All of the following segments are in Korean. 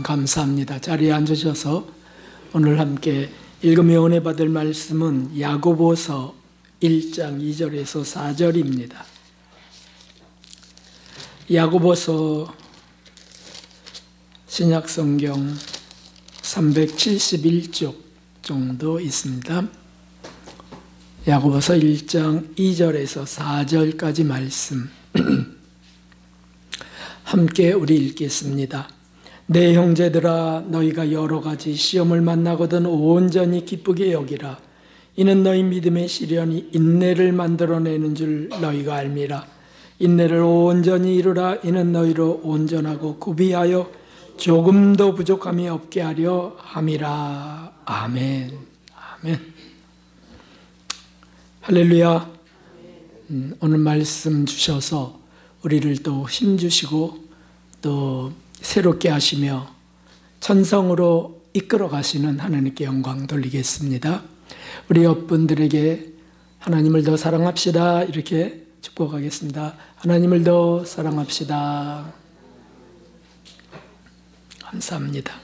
감사합니다. 자리에 앉으셔서 오늘 함께 읽으며 은혜 받을 말씀은 야고보서 1장 2절에서 4절입니다. 야고보서 신약성경 371쪽 정도 있습니다. 야고보서 1장 2절에서 4절까지 말씀 함께 우리 읽겠습니다. 내 형제들아, 너희가 여러 가지 시험을 만나거든 온전히 기쁘게 여기라. 이는 너희 믿음의 시련이 인내를 만들어내는 줄 너희가 알미라. 인내를 온전히 이루라. 이는 너희로 온전하고 구비하여 조금도 부족함이 없게 하려 함이라. 아멘. 아멘. 할렐루야. 오늘 말씀 주셔서 우리를 또 힘주시고 또 새롭게 하시며 천성으로 이끌어 가시는 하나님께 영광 돌리겠습니다. 우리 옆분들에게 하나님을 더 사랑합시다 이렇게 축복하겠습니다. 하나님을 더 사랑합시다. 감사합니다.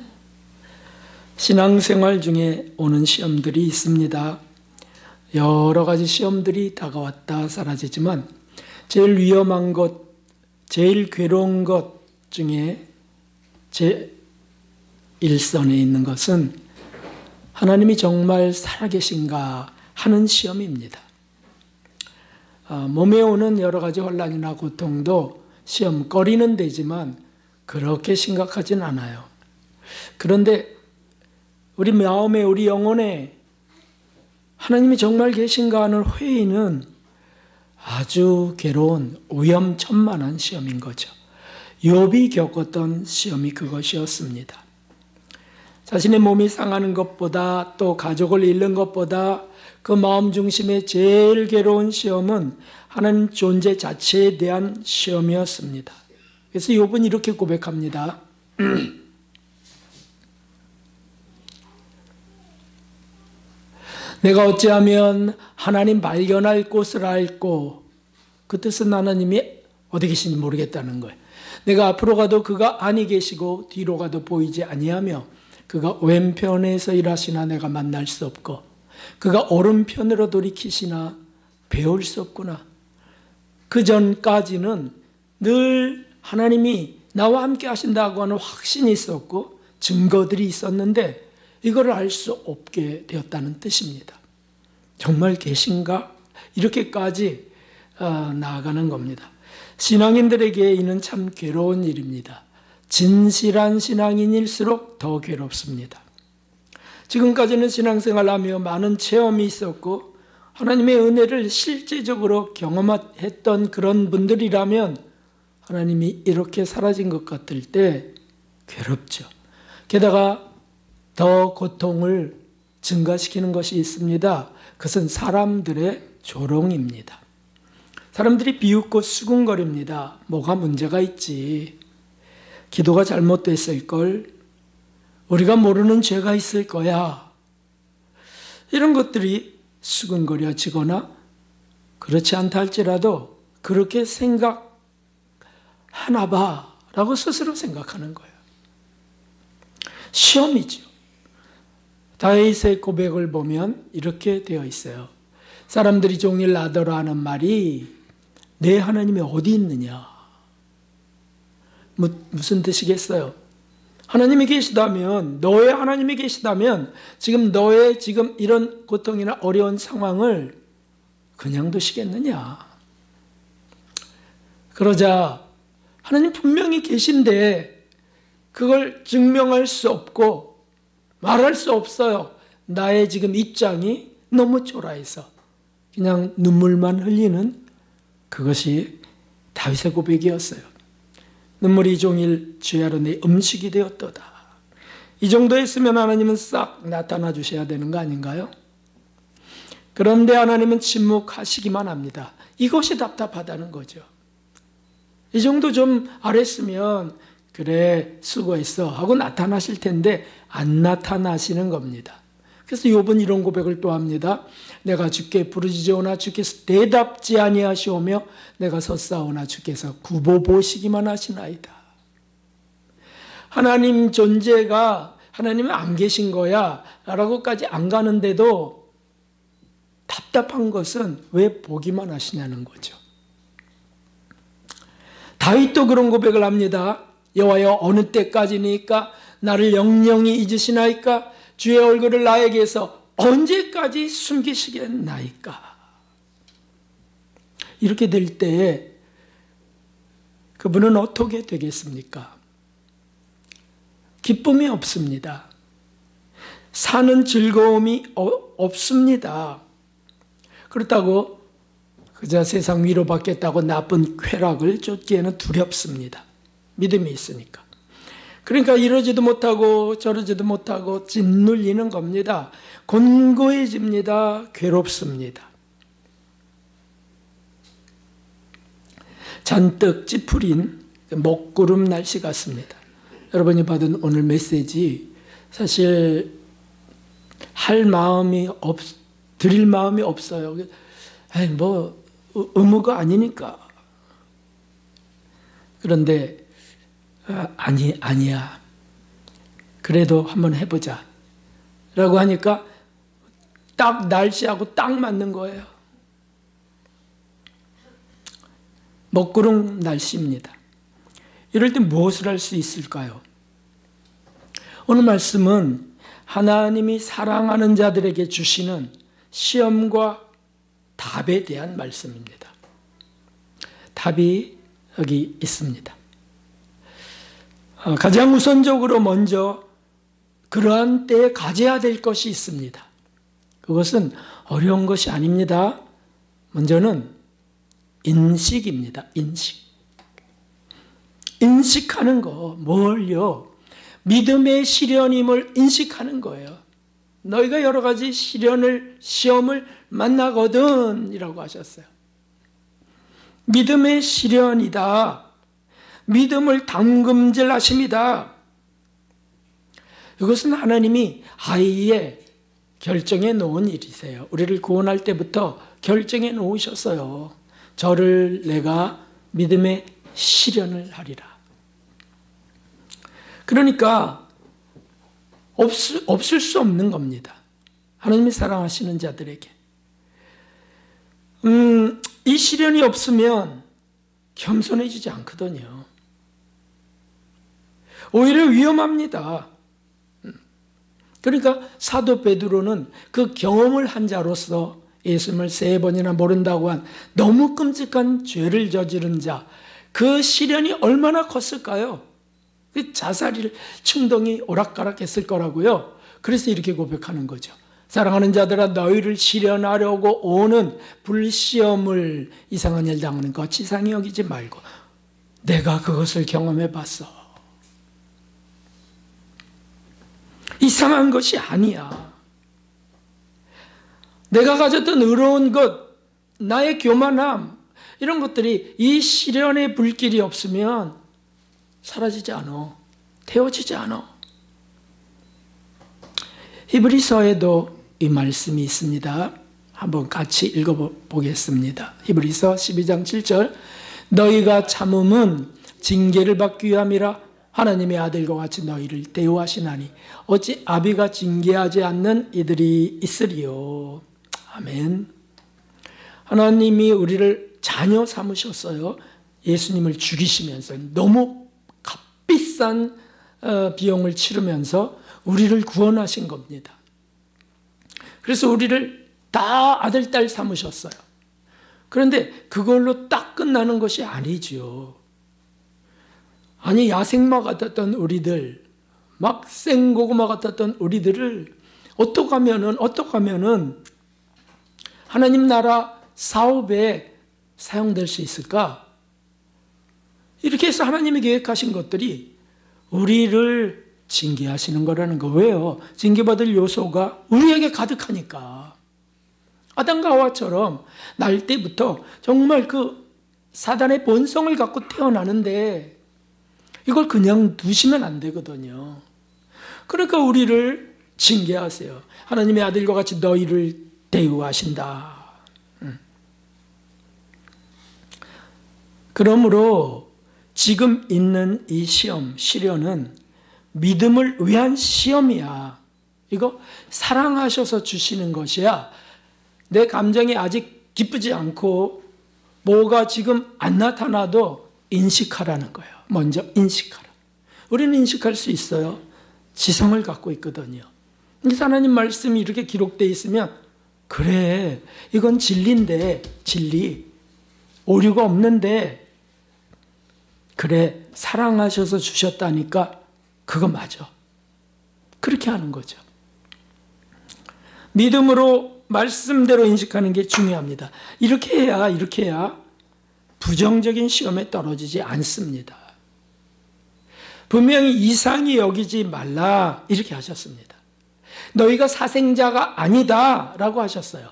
신앙생활 중에 오는 시험들이 있습니다. 여러 가지 시험들이 다가왔다 사라지지만 제일 위험한 것, 제일 괴로운 것 중에 제 일선에 있는 것은 하나님이 정말 살아계신가 하는 시험입니다. 몸에 오는 여러 가지 혼란이나 고통도 시험거리는 되지만 그렇게 심각하진 않아요. 그런데 우리 마음에, 우리 영혼에 하나님이 정말 계신가 하는 회의는 아주 괴로운 위험천만한 시험인 거죠. 욥이 겪었던 시험이 그것이었습니다. 자신의 몸이 상하는 것보다 또 가족을 잃는 것보다 그 마음 중심의 제일 괴로운 시험은 하나님 존재 자체에 대한 시험이었습니다. 그래서 욥은 이렇게 고백합니다. 내가 어찌하면 하나님 발견할 곳을 알고, 그 뜻은 하나님이 어디 계신지 모르겠다는 거예요. 내가 앞으로 가도 그가 아니 계시고 뒤로 가도 보이지 아니하며 그가 왼편에서 일하시나 내가 만날 수 없고 그가 오른편으로 돌이키시나 배울 수 없구나. 그 전까지는 늘 하나님이 나와 함께 하신다고 하는 확신이 있었고 증거들이 있었는데 이거를 알 수 없게 되었다는 뜻입니다. 정말 계신가? 이렇게까지 나아가는 겁니다. 신앙인들에게 이는 참 괴로운 일입니다. 진실한 신앙인일수록 더 괴롭습니다. 지금까지는 신앙생활하며 많은 체험이 있었고 하나님의 은혜를 실제적으로 경험했던 그런 분들이라면 하나님이 이렇게 사라진 것 같을 때 괴롭죠. 게다가 더 고통을 증가시키는 것이 있습니다. 그것은 사람들의 조롱입니다. 사람들이 비웃고 수군거립니다. 뭐가 문제가 있지. 기도가 잘못됐을걸. 우리가 모르는 죄가 있을 거야. 이런 것들이 수군거려지거나 그렇지 않다 할지라도 그렇게 생각하나 봐 라고 스스로 생각하는 거예요. 시험이죠. 다윗의 고백을 보면 이렇게 되어 있어요. 사람들이 종일 나더러 하는 말이 내 하나님이 어디 있느냐. 무슨 뜻이겠어요? 하나님이 계시다면, 너의 하나님이 계시다면 지금 너의 지금 이런 고통이나 어려운 상황을 그냥 두시겠느냐. 그러자 하나님 분명히 계신데 그걸 증명할 수 없고 말할 수 없어요. 나의 지금 입장이 너무 초라해서 그냥 눈물만 흘리는 그것이 다윗의 고백이었어요. 눈물이 종일 죄하러 내 음식이 되었도다. 이 정도 했으면 하나님은 싹 나타나 주셔야 되는 거 아닌가요? 그런데 하나님은 침묵하시기만 합니다. 이것이 답답하다는 거죠. 이 정도 좀 알았으면 그래 수고했어 하고 나타나실 텐데 안 나타나시는 겁니다. 그래서 욥은 이런 고백을 또 합니다. 내가 주께 부르짖으오나 주께서 대답지 아니하시오며 내가 섰사오나 주께서 굽어보시기만 하시나이다. 하나님 존재가 하나님은 안 계신 거야 라고까지 안 가는데도 답답한 것은 왜 보기만 하시냐는 거죠. 다윗도 그런 고백을 합니다. 여호와여, 어느 때까지니까 나를 영영히 잊으시나이까? 주의 얼굴을 나에게서 언제까지 숨기시겠나이까? 이렇게 될 때에 그분은 어떻게 되겠습니까? 기쁨이 없습니다. 사는 즐거움이 없습니다. 그렇다고 그저 세상 위로 받겠다고 나쁜 쾌락을 쫓기에는 두렵습니다. 믿음이 있으니까. 그러니까 이러지도 못하고 저러지도 못하고 짓눌리는 겁니다. 곤고해집니다. 괴롭습니다. 잔뜩 찌푸린 먹구름 날씨 같습니다. 여러분이 받은 오늘 메시지 사실 드릴 마음이 없어요. 의무가 아니니까. 그런데 아니야. 그래도 한번 해보자 라고 하니까 딱 날씨하고 딱 맞는 거예요. 먹구름 날씨입니다. 이럴 때 무엇을 할 수 있을까요? 오늘 말씀은 하나님이 사랑하는 자들에게 주시는 시험과 답에 대한 말씀입니다. 답이 여기 있습니다. 가장 우선적으로 먼저 그러한 때에 가져야 될 것이 있습니다. 그것은 어려운 것이 아닙니다. 먼저는 인식입니다. 인식하는 거, 뭘요? 믿음의 시련임을 인식하는 거예요. 너희가 여러 가지 시험을 만나거든 이라고 하셨어요. 믿음의 시련이다. 믿음을 담금질 하십니다. 이것은 하나님이 아예 결정해 놓은 일이세요. 우리를 구원할 때부터 결정해 놓으셨어요. 저를 내가 믿음의 시련을 하리라. 그러니까 없을 수 없는 겁니다. 하나님이 사랑하시는 자들에게. 이 시련이 없으면 겸손해지지 않거든요. 오히려 위험합니다. 그러니까 사도 베드로는 그 경험을 한 자로서 예수님을 3번이나 모른다고 한 너무 끔찍한 죄를 저지른 자, 그 시련이 얼마나 컸을까요? 그 자살일 충동이 오락가락했을 거라고요. 그래서 이렇게 고백하는 거죠. 사랑하는 자들아, 너희를 시련하려고 오는 불시험을 이상한 일 당하는 것 치상히 여기지 말고 내가 그것을 경험해 봤어. 이상한 것이 아니야. 내가 가졌던 의로운 것, 나의 교만함, 이런 것들이 이 시련의 불길이 없으면 사라지지 않아. 태워지지 않아. 히브리서에도 이 말씀이 있습니다. 한번 같이 읽어보겠습니다. 히브리서 12장 7절 너희가 참음은 징계를 받기 위함이라 하나님의 아들과 같이 너희를 대우하시나니 어찌 아비가 징계하지 않는 이들이 있으리요. 아멘. 하나님이 우리를 자녀 삼으셨어요. 예수님을 죽이시면서 너무 값비싼 비용을 치르면서 우리를 구원하신 겁니다. 그래서 우리를 다 아들, 딸 삼으셨어요. 그런데 그걸로 딱 끝나는 것이 아니죠. 아니, 야생마 같았던 우리들, 막 생고구마 같았던 우리들을 어떻게 하면은 하나님 나라 사업에 사용될 수 있을까? 이렇게 해서 하나님이 계획하신 것들이 우리를 징계하시는 거라는 거. 왜요? 징계받을 요소가 우리에게 가득하니까. 아담과 하와처럼 날 때부터 정말 그 사단의 본성을 갖고 태어나는데 이걸 그냥 두시면 안 되거든요. 그러니까 우리를 징계하세요. 하나님의 아들과 같이 너희를 대우하신다. 그러므로 지금 있는 이 시련은 믿음을 위한 시험이야. 이거 사랑하셔서 주시는 것이야. 내 감정이 아직 기쁘지 않고 뭐가 지금 안 나타나도 인식하라는 거예요. 먼저 인식하라. 우리는 인식할 수 있어요. 지성을 갖고 있거든요. 그래서 하나님 말씀이 이렇게 기록되어 있으면 그래, 이건 진리인데, 진리, 오류가 없는데, 그래, 사랑하셔서 주셨다니까 그거 맞아. 그렇게 하는 거죠. 믿음으로 말씀대로 인식하는 게 중요합니다. 이렇게 해야 부정적인 시험에 떨어지지 않습니다. 분명히 이상히 여기지 말라 이렇게 하셨습니다. 너희가 사생자가 아니다 라고 하셨어요.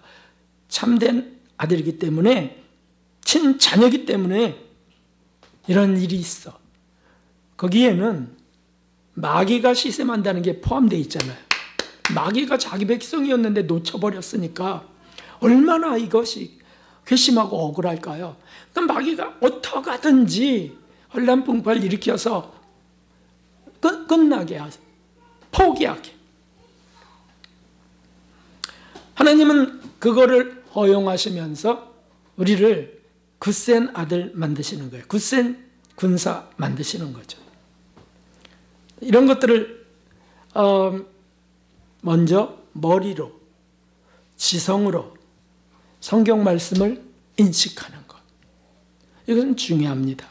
참된 아들이기 때문에, 친자녀이기 때문에 이런 일이 있어. 거기에는 마귀가 시샘한다는 게 포함되어 있잖아요. 마귀가 자기 백성이었는데 놓쳐버렸으니까 얼마나 이것이 괘씸하고 억울할까요? 그러니까 마귀가 어떻게 하든지 혼란풍파를 일으켜서 끝나게 하세요. 포기하게. 하나님은 그거를 허용하시면서 우리를 굳센 아들 만드시는 거예요. 굳센 군사 만드시는 거죠. 이런 것들을 먼저 머리로, 지성으로 성경 말씀을 인식하는 것. 이것은 중요합니다.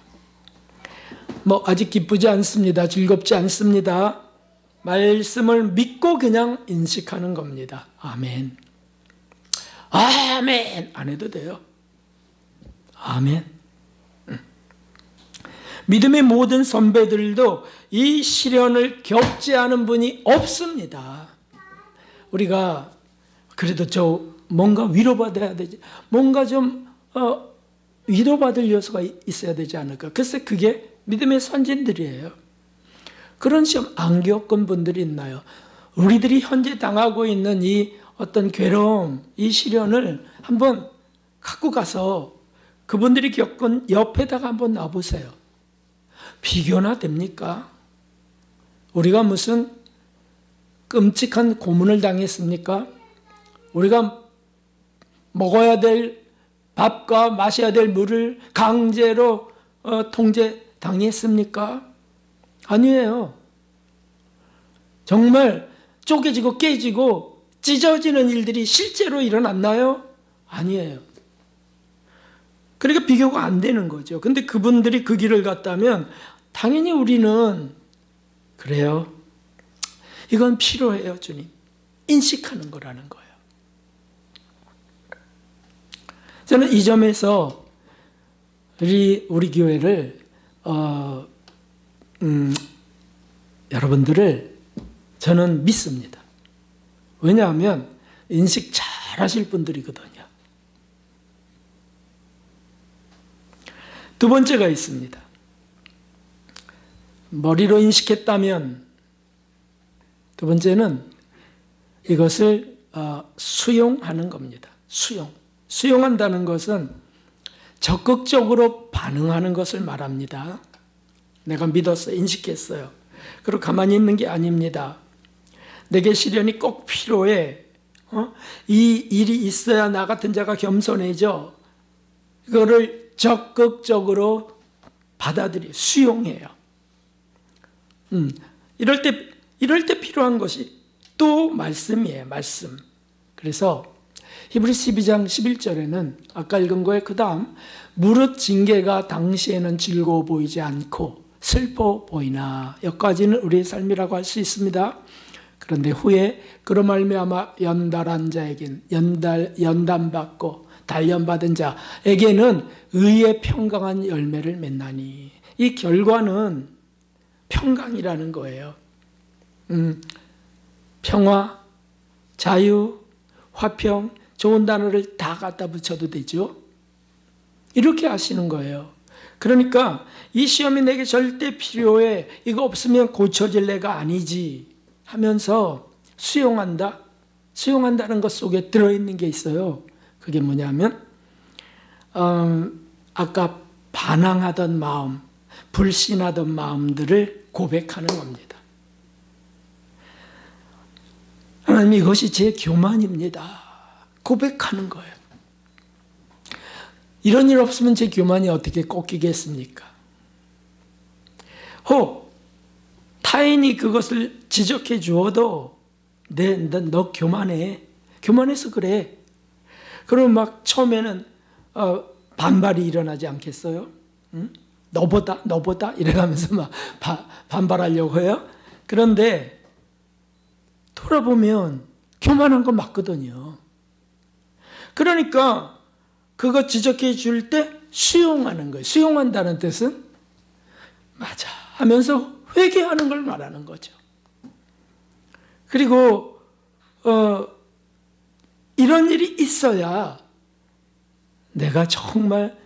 아직 기쁘지 않습니다. 즐겁지 않습니다. 말씀을 믿고 그냥 인식하는 겁니다. 아멘. 아멘! 안 해도 돼요. 아멘. 믿음의 모든 선배들도 이 시련을 겪지 않은 분이 없습니다. 우리가 그래도 뭔가 위로받아야 되지, 뭔가 좀 위로받을 요소가 있어야 되지 않을까. 글쎄 그게 믿음의 선진들이에요. 그런 시험 안 겪은 분들이 있나요? 우리들이 현재 당하고 있는 이 어떤 괴로움, 이 시련을 한번 갖고 가서 그분들이 겪은 옆에다가 한번 놔보세요. 비교나 됩니까? 우리가 무슨 끔찍한 고문을 당했습니까? 우리가 먹어야 될 밥과 마셔야 될 물을 강제로 통제당했습니까? 아니에요. 정말 쪼개지고 깨지고 찢어지는 일들이 실제로 일어났나요? 아니에요. 그러니까 비교가 안 되는 거죠. 근데 그분들이 그 길을 갔다면 당연히 우리는 그래요. 이건 필요해요, 주님. 인식하는 거라는 거예요. 저는 이 점에서 우리 교회를 여러분들을 저는 믿습니다. 왜냐하면 인식 잘 하실 분들이거든요. 두 번째가 있습니다. 머리로 인식했다면 두 번째는 이것을 수용하는 겁니다. 수용한다는 것은 적극적으로 반응하는 것을 말합니다. 내가 믿었어요. 인식했어요. 그리고 가만히 있는 게 아닙니다. 내게 시련이 꼭 필요해. 이 일이 있어야 나 같은 자가 겸손해져. 이거를 적극적으로 수용해요. 이럴 때 필요한 것이 또 말씀이에요. 말씀. 그래서 히브리서 12장 11절에는 아까 읽은 거에 그 다음 무릇 징계가 당시에는 즐거워 보이지 않고 슬퍼 보이나 여기까지는 우리의 삶이라고 할 수 있습니다. 그런데 후에 그로 말미암아 연단한 자에겐 연단받고 단련받은 자에게는 의의 평강한 열매를 맺나니 이 결과는 평강이라는 거예요. 평화, 자유, 화평, 좋은 단어를 다 갖다 붙여도 되죠. 이렇게 하시는 거예요. 그러니까 이 시험이 내게 절대 필요해. 이거 없으면 고쳐질 애가 아니지 하면서 수용한다는 것 속에 들어있는 게 있어요. 그게 뭐냐면 아까 반항하던 마음, 불신하던 마음들을 고백하는 겁니다. 하나님, 이것이 제 교만입니다. 고백하는 거예요. 이런 일 없으면 제 교만이 어떻게 꺾이겠습니까? 혹 타인이 그것을 지적해 주어도 너 교만해. 교만해서 그래. 그러면 막 처음에는 반발이 일어나지 않겠어요? 응? 너보다 이래가면서 막 반발하려고 해요. 그런데 돌아보면 교만한 건 맞거든요. 그러니까 그거 지적해 줄 때 수용하는 거예요. 수용한다는 뜻은 맞아 하면서 회개하는 걸 말하는 거죠. 그리고 이런 일이 있어야 내가 정말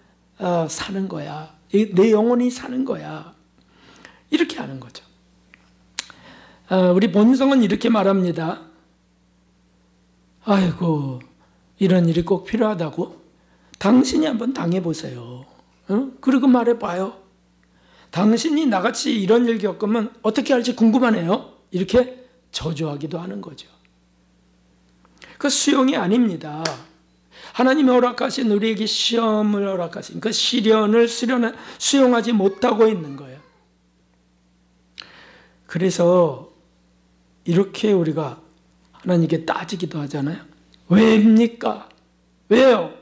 사는 거야. 내 영혼이 사는 거야. 이렇게 하는 거죠. 우리 본성은 이렇게 말합니다. 아이고, 이런 일이 꼭 필요하다고? 당신이 한번 당해보세요. 그리고 말해봐요. 당신이 나같이 이런 일 겪으면 어떻게 할지 궁금하네요. 이렇게 저주하기도 하는 거죠. 그 수용이 아닙니다. 하나님이 허락하신 우리에게 시험을 허락하신 그 시련을 수용하지 못하고 있는 거예요. 그래서 이렇게 우리가 하나님께 따지기도 하잖아요. 왜입니까? 왜요?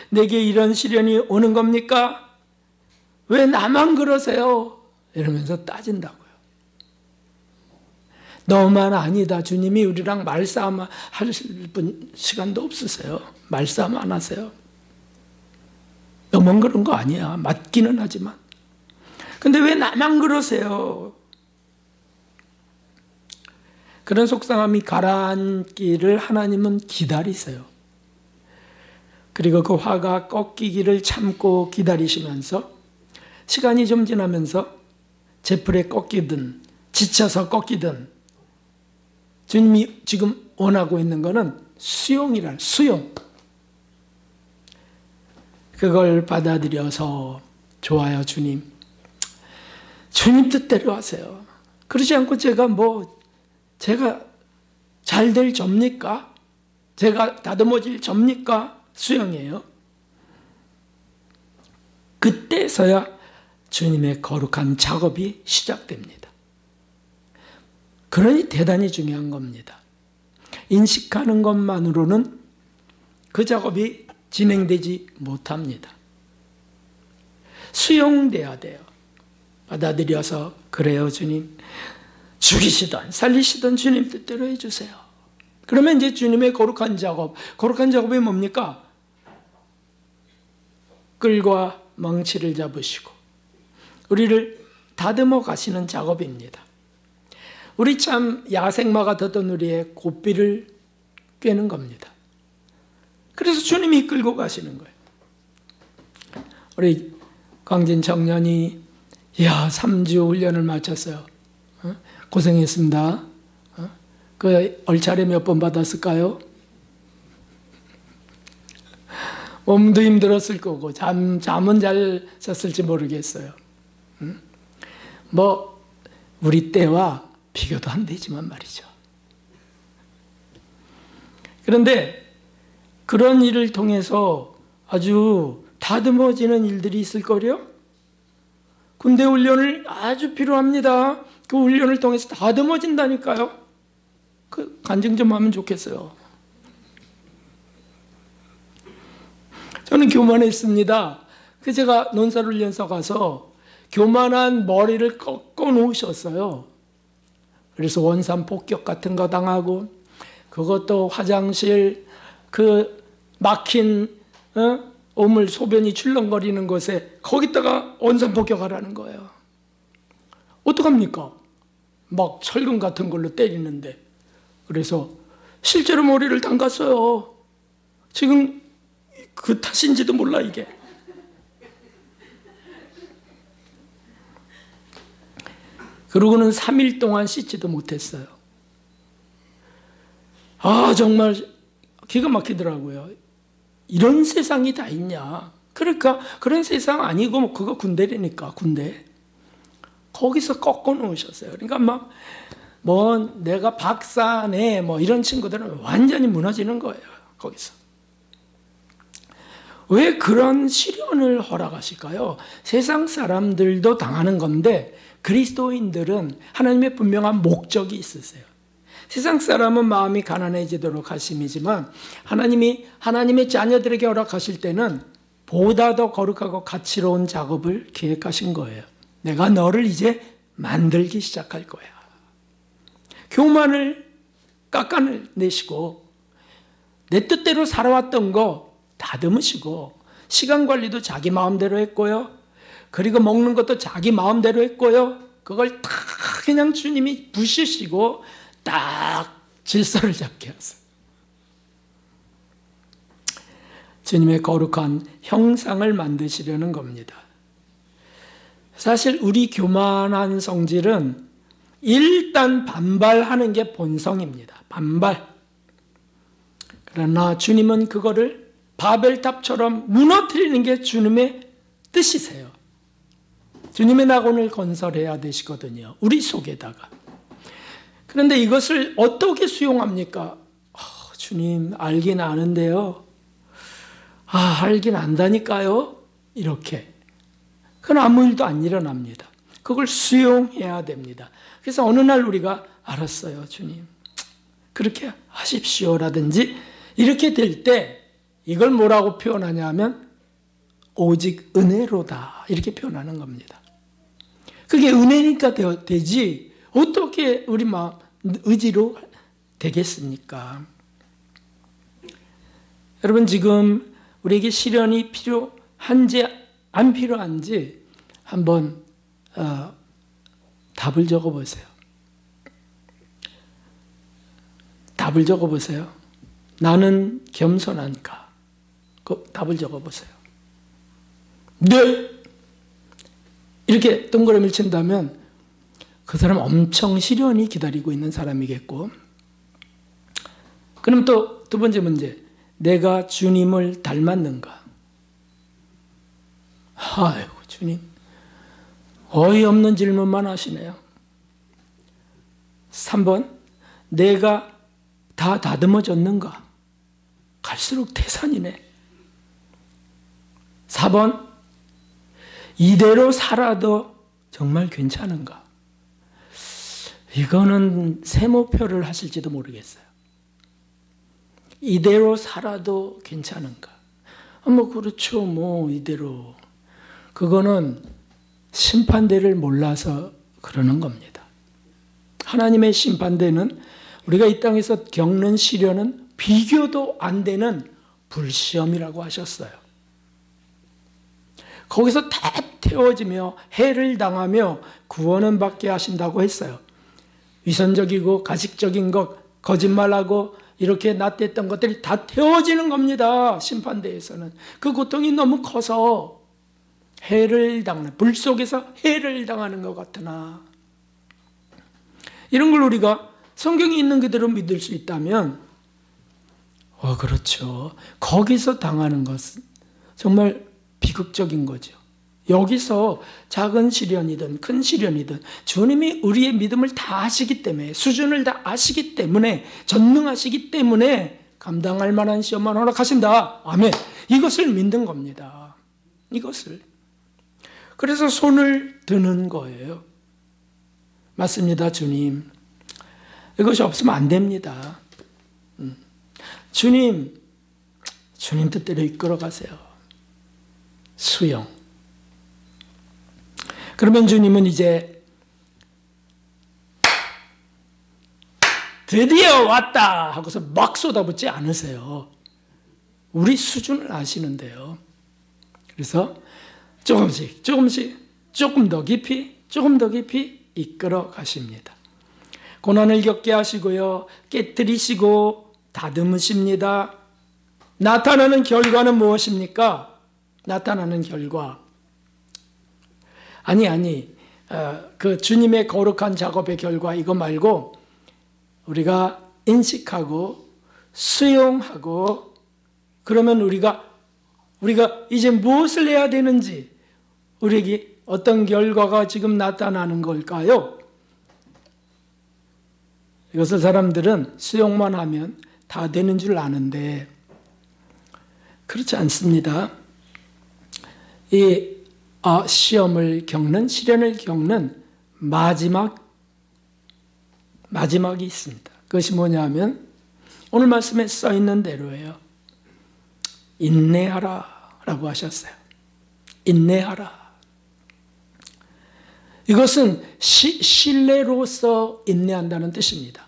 내게 이런 시련이 오는 겁니까? 왜 나만 그러세요? 이러면서 따진다고요. 너만 아니다. 주님이 우리랑 말싸움 하실 시간도 없으세요. 말싸움 안 하세요. 너만 그런 거 아니야. 맞기는 하지만. 근데 왜 나만 그러세요? 그런 속상함이 가라앉기를 하나님은 기다리세요. 그리고 그 화가 꺾이기를 참고 기다리시면서 시간이 좀 지나면서 제풀에 꺾이든 지쳐서 꺾이든 주님이 지금 원하고 있는 것은 수용. 그걸 받아들여서 좋아요, 주님. 주님 뜻대로 하세요. 그러지 않고 제가 잘 될 접니까? 제가 다듬어질 접니까? 수용이에요. 그때서야 주님의 거룩한 작업이 시작됩니다. 그러니 대단히 중요한 겁니다. 인식하는 것만으로는 그 작업이 진행되지 못합니다. 수용돼야 돼요. 받아들여서 그래요, 주님. 죽이시든 살리시든 주님 뜻대로 해주세요. 그러면 이제 주님의 거룩한 작업이 뭡니까? 끌과 망치를 잡으시고 우리를 다듬어 가시는 작업입니다. 우리 참 야생마 같았던 우리의 고삐를 꿰는 겁니다. 그래서 주님이 이끌고 가시는 거예요. 우리 광진 청년이 3주 훈련을 마쳤어요. 고생했습니다. 그 얼차례 몇 번 받았을까요? 몸도 힘들었을 거고 잠은 잘 잤을지 모르겠어요. 우리 때와 비교도 안 되지만 말이죠. 그런데 그런 일을 통해서 아주 다듬어지는 일들이 있을 거요. 군대 훈련을 아주 필요합니다. 그 훈련을 통해서 다듬어진다니까요. 그 간증 좀 하면 좋겠어요. 저는 교만했습니다. 제가 논사훈련소 가서 교만한 머리를 꺾어 놓으셨어요. 그래서 원산 폭격 같은 거 당하고, 그것도 화장실 그 막힌 오물 소변이 출렁거리는 곳에 거기다가 원산 폭격하라는 거예요. 어떡합니까? 막 철근 같은 걸로 때리는데. 그래서 실제로 머리를 담갔어요. 지금 그 탓인지도 몰라, 이게. 그러고는 3일 동안 씻지도 못했어요. 정말 기가 막히더라고요. 이런 세상이 다 있냐. 그러니까 그런 세상 아니고 그거 군대라니까, 군대. 거기서 꺾어 놓으셨어요. 그러니까 막 뭐 내가 박사네 뭐 이런 친구들은 완전히 무너지는 거예요. 거기서. 왜 그런 시련을 허락하실까요? 세상 사람들도 당하는 건데 그리스도인들은 하나님의 분명한 목적이 있으세요. 세상 사람은 마음이 가난해지도록 하심이지만 하나님이 하나님의 자녀들에게 허락하실 때는 보다 더 거룩하고 가치로운 작업을 계획하신 거예요. 내가 너를 이제 만들기 시작할 거야. 교만을 깎아내시고 내 뜻대로 살아왔던 거 다듬으시고 시간 관리도 자기 마음대로 했고요. 그리고 먹는 것도 자기 마음대로 했고요. 그걸 다 그냥 주님이 부시시고 딱 질서를 잡게 하세요. 주님의 거룩한 형상을 만드시려는 겁니다. 사실 우리 교만한 성질은 일단 반발하는 게 본성입니다. 반발. 그러나 주님은 그거를 바벨탑처럼 무너뜨리는 게 주님의 뜻이세요. 주님의 낙원을 건설해야 되시거든요. 우리 속에다가. 그런데 이것을 어떻게 수용합니까? 주님 알긴 아는데요. 알긴 안다니까요. 이렇게. 그건 아무 일도 안 일어납니다. 그걸 수용해야 됩니다. 그래서 어느 날 우리가 알았어요. 주님. 그렇게 하십시오라든지 이렇게 될 때 이걸 뭐라고 표현하냐 하면 오직 은혜로다 이렇게 표현하는 겁니다. 그게 은혜니까 되지 어떻게 우리 마음 의지로 되겠습니까? 여러분 지금 우리에게 시련이 필요한지 안 필요한지 한번 답을 적어보세요. 답을 적어보세요. 나는 겸손한가? 그 답을 적어보세요. 네! 이렇게 동그라미를 친다면 그 사람 엄청 시련이 기다리고 있는 사람이겠고, 그럼 또 두 번째 문제, 내가 주님을 닮았는가? 아이고 주님 어이없는 질문만 하시네요. 3번 내가 다 다듬어졌는가? 갈수록 태산이네. 4번 이대로 살아도 정말 괜찮은가? 이거는 세모표를 하실지도 모르겠어요. 이대로 살아도 괜찮은가? 그렇죠. 이대로. 그거는 심판대를 몰라서 그러는 겁니다. 하나님의 심판대는 우리가 이 땅에서 겪는 시련은 비교도 안 되는 불시험이라고 하셨어요. 거기서 다 태워지며 해를 당하며 구원은 받게 하신다고 했어요. 위선적이고 가식적인 것, 거짓말하고 이렇게 낫댔던 것들이 다 태워지는 겁니다. 심판대에서는. 그 고통이 너무 커서 해를 당하는, 불 속에서 해를 당하는 것 같으나 이런 걸 우리가 성경에 있는 그대로 믿을 수 있다면 그렇죠. 거기서 당하는 것은 정말 비극적인 거죠. 여기서 작은 시련이든 큰 시련이든 주님이 우리의 믿음을 다 아시기 때문에, 수준을 다 아시기 때문에, 전능하시기 때문에 감당할 만한 시험만 허락하신다. 아멘. 이것을 믿는 겁니다. 이것을. 그래서 손을 드는 거예요. 맞습니다, 주님. 이것이 없으면 안 됩니다. 주님 뜻대로 이끌어 가세요. 수용. 그러면 주님은 이제 드디어 왔다 하고서 막 쏟아붓지 않으세요. 우리 수준을 아시는데요. 그래서 조금씩 조금 더 깊이 이끌어 가십니다. 고난을 겪게 하시고요. 깨뜨리시고 다듬으십니다. 나타나는 결과는 무엇입니까? 나타나는 결과. 그 주님의 거룩한 작업의 결과 이거 말고 우리가 인식하고 수용하고 그러면 우리가 이제 무엇을 해야 되는지 우리에게 어떤 결과가 지금 나타나는 걸까요? 이것을 사람들은 수용만 하면 다 되는 줄 아는데 그렇지 않습니다. 이 시험을 겪는, 시련을 겪는 마지막이 있습니다. 그것이 뭐냐면 오늘 말씀에 써 있는 대로예요. 인내하라 라고 하셨어요. 인내하라. 이것은 신뢰로서 인내한다는 뜻입니다.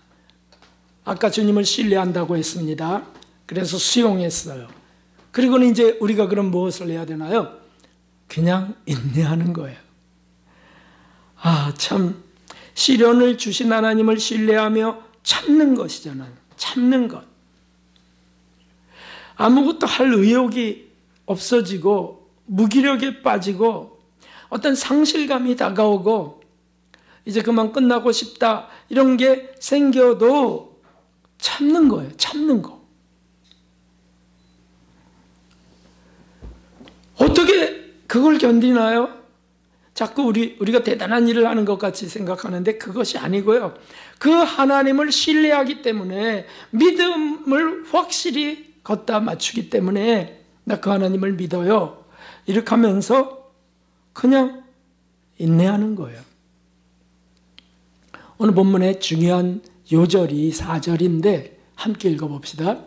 아까 주님을 신뢰한다고 했습니다. 그래서 수용했어요. 그리고는 이제 우리가 그럼 무엇을 해야 되나요? 그냥 인내하는 거예요. 참 시련을 주신 하나님을 신뢰하며 참는 것이잖아요. 참는 것. 아무것도 할 의욕이 없어지고 무기력에 빠지고 어떤 상실감이 다가오고 이제 그만 끝나고 싶다 이런 게 생겨도 참는 거예요. 참는 거. 어떻게 그걸 견디나요? 자꾸 우리가 대단한 일을 하는 것 같이 생각하는데 그것이 아니고요. 그 하나님을 신뢰하기 때문에 믿음을 확실히 걷다 맞추기 때문에 나 그 하나님을 믿어요. 이렇게 하면서 그냥 인내하는 거예요. 오늘 본문의 중요한 요절이 4절인데 함께 읽어봅시다.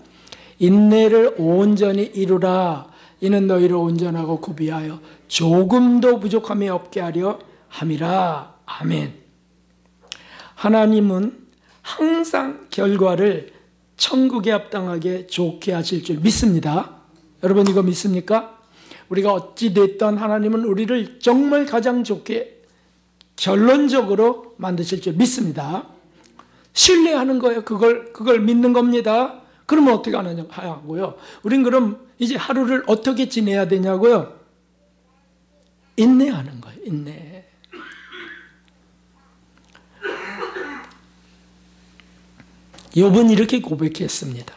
인내를 온전히 이루라. 이는 너희를 온전하고 구비하여 조금도 부족함이 없게 하려 함이라. 아멘. 하나님은 항상 결과를 천국에 합당하게 좋게 하실 줄 믿습니다. 여러분 이거 믿습니까? 우리가 어찌 됐던 하나님은 우리를 정말 가장 좋게 결론적으로 만드실 줄 믿습니다. 신뢰하는 거예요. 그걸 믿는 겁니다. 그러면 어떻게 하냐고요? 우린 그럼 이제 하루를 어떻게 지내야 되냐고요? 인내하는 거예요. 인내. 욥은 이렇게 고백했습니다.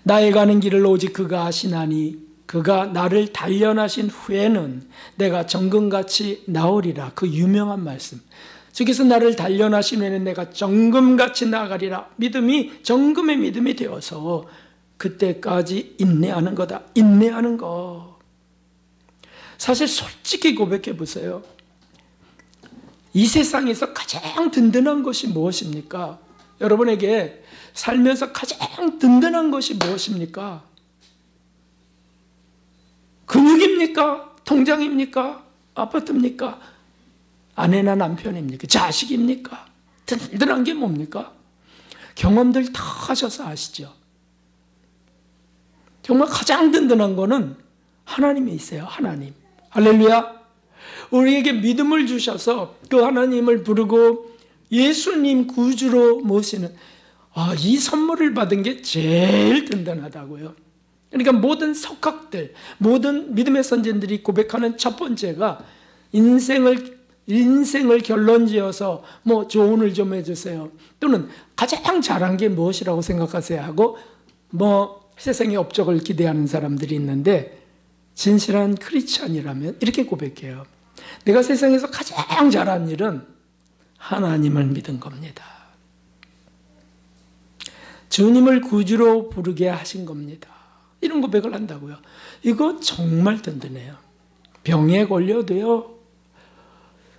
나의 가는 길을 오직 그가 아시나니 그가 나를 단련하신 후에는 내가 정금같이 나오리라. 그 유명한 말씀. 저기서 나를 단련하신 후에는 내가 정금같이 나가리라. 믿음이 정금의 믿음이 되어서 그때까지 인내하는 거다. 인내하는 거. 사실 솔직히 고백해 보세요. 이 세상에서 가장 든든한 것이 무엇입니까? 여러분에게 살면서 가장 든든한 것이 무엇입니까? 근육입니까? 통장입니까? 아파트입니까? 아내나 남편입니까? 자식입니까? 든든한 게 뭡니까? 경험들 다 하셔서 아시죠? 정말 가장 든든한 거는 하나님이 있어요. 하나님. 할렐루야. 우리에게 믿음을 주셔서 그 하나님을 부르고 예수님 구주로 모시는 이 선물을 받은 게 제일 든든하다고요. 그러니까 모든 석학들, 모든 믿음의 선진들이 고백하는 첫 번째가 인생을 결론지어서 뭐 조언을 좀 해주세요. 또는 가장 잘한 게 무엇이라고 생각하세요 하고 뭐 세상의 업적을 기대하는 사람들이 있는데 진실한 크리스찬이라면 이렇게 고백해요. 내가 세상에서 가장 잘한 일은 하나님을 믿은 겁니다. 주님을 구주로 부르게 하신 겁니다. 이런 고백을 한다고요. 이거 정말 든든해요. 병에 걸려도요.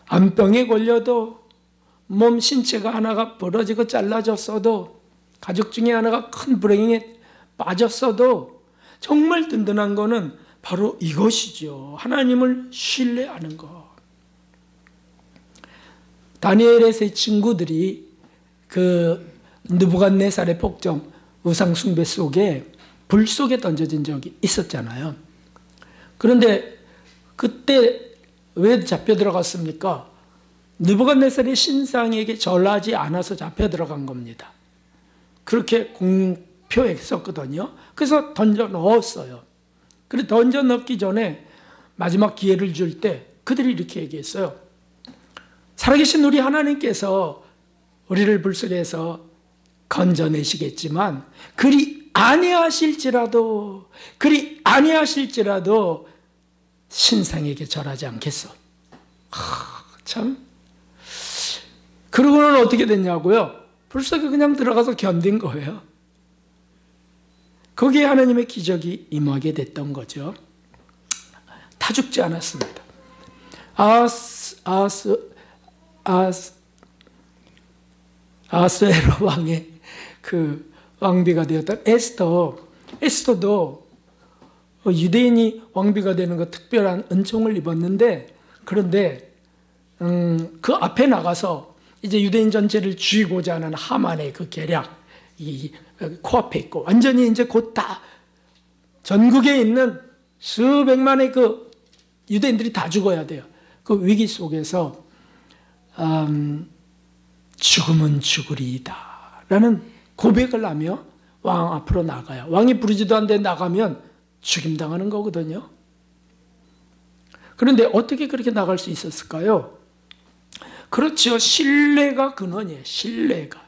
암병에 걸려도 몸 신체가 하나가 부러지고 잘라졌어도 가족 중에 하나가 큰 불행에 빠졌어도 정말 든든한 거는 바로 이것이죠. 하나님을 신뢰하는 것. 다니엘의 세 친구들이 그 느부갓네살의 폭정, 우상 숭배 속에 불 속에 던져진 적이 있었잖아요. 그런데 그때 왜 잡혀 들어갔습니까? 느부갓네살이 신상에게 절하지 않아서 잡혀 들어간 겁니다. 그렇게 공표했었거든요. 그래서 던져 넣었어요. 그래 던져 넣기 전에 마지막 기회를 줄 때 그들이 이렇게 얘기했어요. 살아계신 우리 하나님께서 우리를 불 속에서 건져내시겠지만 그리 아니하실지라도 신상에게 절하지 않겠어. 참. 그러고는 어떻게 됐냐고요? 불 속에 그냥 들어가서 견딘 거예요. 거기에 하나님의 기적이 임하게 됐던 거죠. 다 죽지 않았습니다. 아스에로 왕의 그 왕비가 되었던 에스더도 유대인이 왕비가 되는 거 특별한 은총을 입었는데, 그런데 그 앞에 나가서 이제 유대인 전체를 죽이고자 하는 하만의 그 계략, 이 코앞에 있고, 완전히 이제 곧 다 전국에 있는 수백만의 그 유대인들이 다 죽어야 돼요. 그 위기 속에서 죽음은 죽으리이다 라는 고백을 하며 왕 앞으로 나가요. 왕이 부르지도 않는데 나가면 죽임당하는 거거든요. 그런데 어떻게 그렇게 나갈 수 있었을까요? 그렇죠. 신뢰가 근원이에요. 신뢰가.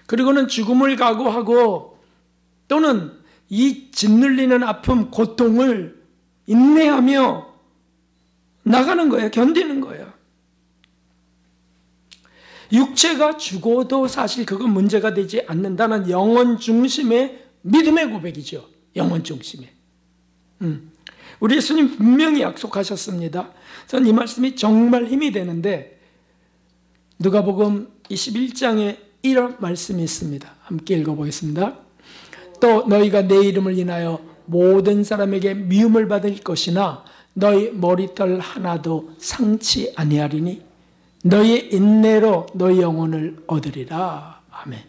그리고는 죽음을 각오하고, 또는 이 짓눌리는 아픔, 고통을 인내하며 나가는 거예요. 견디는 거예요. 육체가 죽어도 사실 그건 문제가 되지 않는다는 영혼 중심의 믿음의 고백이죠. 영혼 중심의. 우리 예수님 분명히 약속하셨습니다. 전 이 말씀이 정말 힘이 되는데, 누가복음 21장에 이런 말씀이 있습니다. 함께 읽어보겠습니다. 또 너희가 내 이름을 인하여 모든 사람에게 미움을 받을 것이나 너희 머리털 하나도 상치 아니하리니 너희의 인내로 너희 영혼을 얻으리라. 아멘.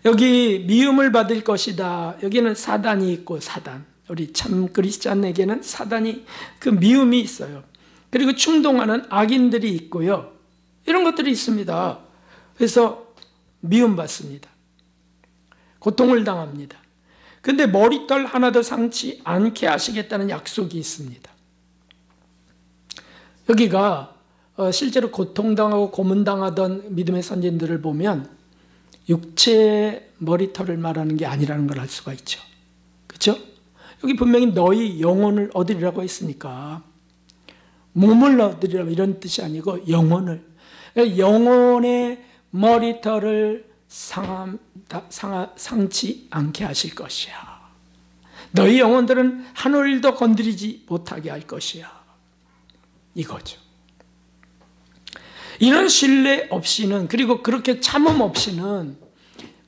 여기 미움을 받을 것이다. 여기는 사단이 있고, 사단. 우리 참 그리스찬에게는 사단이 그 미움이 있어요. 그리고 충동하는 악인들이 있고요. 이런 것들이 있습니다. 그래서 미움받습니다. 고통을 당합니다. 근데 머리털 하나도 상치 않게 하시겠다는 약속이 있습니다. 여기가 실제로 고통당하고 고문당하던 믿음의 선진들을 보면 육체의 머리털을 말하는 게 아니라는 걸 알 수가 있죠. 그렇죠? 여기 분명히 너희 영혼을 얻으리라고 했으니까, 몸을 얻으리라고 이런 뜻이 아니고 영혼을, 영혼의 머리털을 상치 않게 하실 것이야. 너희 영혼들은 한 올도 건드리지 못하게 할 것이야. 이거죠. 이런 신뢰 없이는, 그리고 그렇게 참음 없이는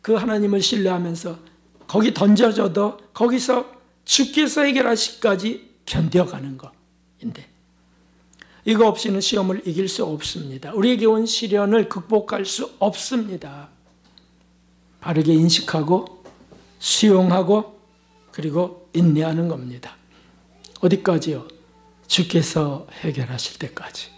그 하나님을 신뢰하면서 거기 던져져도 거기서 주께서 해결하시기까지 견뎌가는 것인데, 이거 없이는 시험을 이길 수 없습니다. 우리에게 온 시련을 극복할 수 없습니다. 바르게 인식하고 수용하고 그리고 인내하는 겁니다. 어디까지요? 주께서 해결하실 때까지.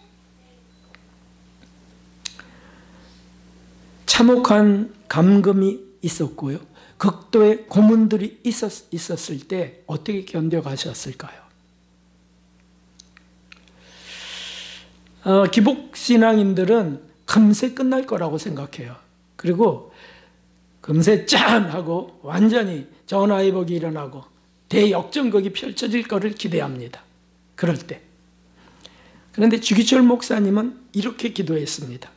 참혹한 감금이 있었고요. 극도의 고문들이 있었을 때 어떻게 견뎌가셨을까요? 기복신앙인들은 금세 끝날 거라고 생각해요. 그리고 금세 짠 하고 완전히 전화위복이 일어나고 대역전극이 펼쳐질 거를 기대합니다. 그럴 때. 그런데 주기철 목사님은 이렇게 기도했습니다.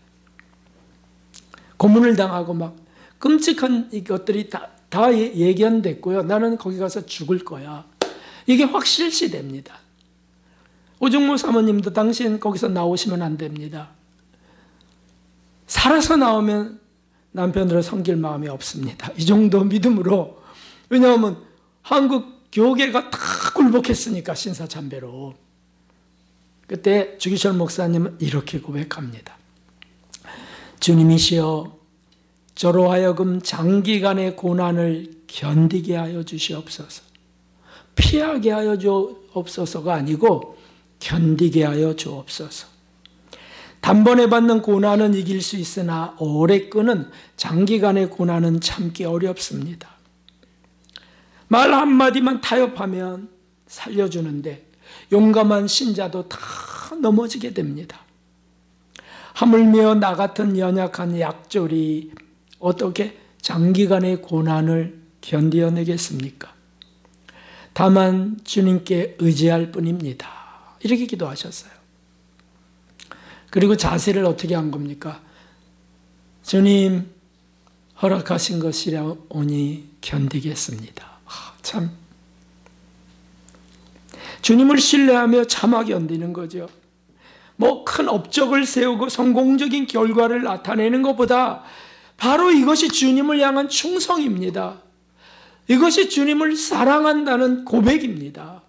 고문을 당하고 막 끔찍한 이것들이 다 예견됐고요. 나는 거기 가서 죽을 거야. 이게 확실시 됩니다. 오정모 사모님도 당신 거기서 나오시면 안 됩니다. 살아서 나오면 남편으로 섬길 마음이 없습니다. 이 정도 믿음으로. 왜냐하면 한국 교계가 다 굴복했으니까, 신사참배로. 그때 주기철 목사님은 이렇게 고백합니다. 주님이시여, 저로 하여금 장기간의 고난을 견디게 하여 주시옵소서. 피하게 하여 주옵소서가 아니고 견디게 하여 주옵소서. 단번에 받는 고난은 이길 수 있으나 오래 끄는 장기간의 고난은 참기 어렵습니다. 말 한마디만 타협하면 살려주는데 용감한 신자도 다 넘어지게 됩니다. 하물며 나 같은 연약한 약졸이 어떻게 장기간의 고난을 견디어내겠습니까? 다만 주님께 의지할 뿐입니다. 이렇게 기도하셨어요. 그리고 자세를 어떻게 한 겁니까? 주님 허락하신 것이라오니 견디겠습니다. 참 주님을 신뢰하며 참아 견디는 거죠. 뭐 큰 업적을 세우고 성공적인 결과를 나타내는 것보다 바로 이것이 주님을 향한 충성입니다. 이것이 주님을 사랑한다는 고백입니다.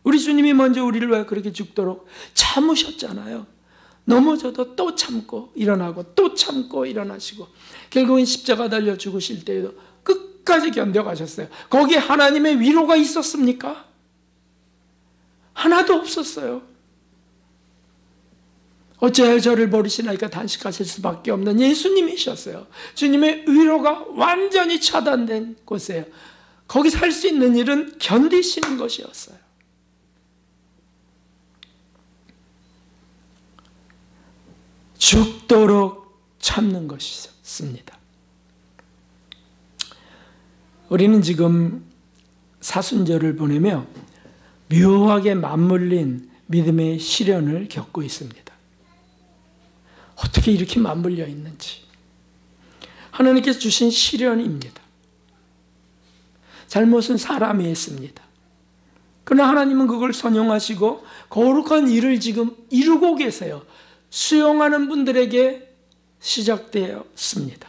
우리 주님이 먼저 우리를 왜 그렇게 죽도록 참으셨잖아요. 넘어져도 또 참고 일어나고 또 참고 일어나시고 결국은 십자가 달려 죽으실 때에도 끝까지 견뎌가셨어요. 거기에 하나님의 위로가 있었습니까? 하나도 없었어요. 어찌하여 저를 버리시나이까 단식하실 수밖에 없는 예수님이셨어요. 주님의 위로가 완전히 차단된 곳이에요. 거기 살 수 있는 일은 견디시는 것이었어요. 죽도록 참는 것이었습니다. 우리는 지금 사순절을 보내며 묘하게 맞물린 믿음의 시련을 겪고 있습니다. 어떻게 이렇게 맞물려 있는지. 하나님께서 주신 시련입니다. 잘못은 사람이 했습니다. 그러나 하나님은 그걸 선용하시고 거룩한 일을 지금 이루고 계세요. 수용하는 분들에게 시작되었습니다.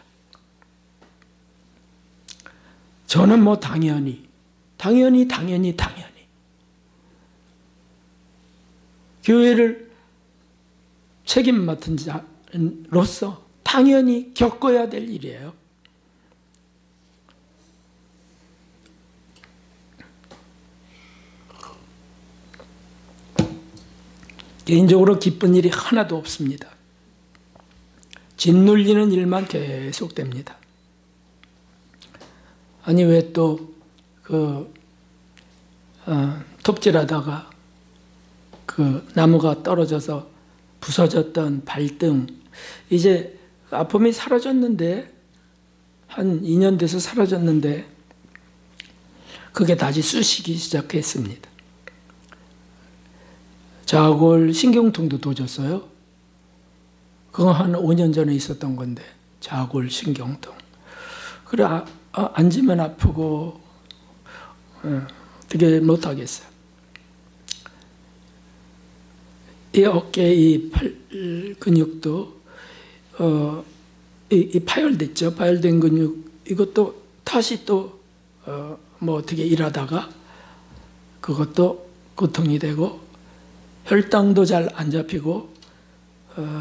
저는 뭐 당연히 교회를 책임 맡은 자로서 당연히 겪어야 될 일이에요. 개인적으로 기쁜 일이 하나도 없습니다. 짓눌리는 일만 계속됩니다. 아니 왜 또 톱질하다가 그 나무가 떨어져서 부서졌던 발등, 이제 아픔이 사라졌는데 한 2년 돼서 사라졌는데 그게 다시 쑤시기 시작했습니다. 자골 신경통도 도졌어요. 그거 한 5년 전에 있었던 건데 자골 신경통. 그래 앉으면 아프고 어떻게 못하겠어요. 이 어깨 이 팔 근육도 이 파열됐죠. 파열된 근육 이것도 다시 또 뭐 어떻게 일하다가 그것도 고통이 되고 혈당도 잘 안 잡히고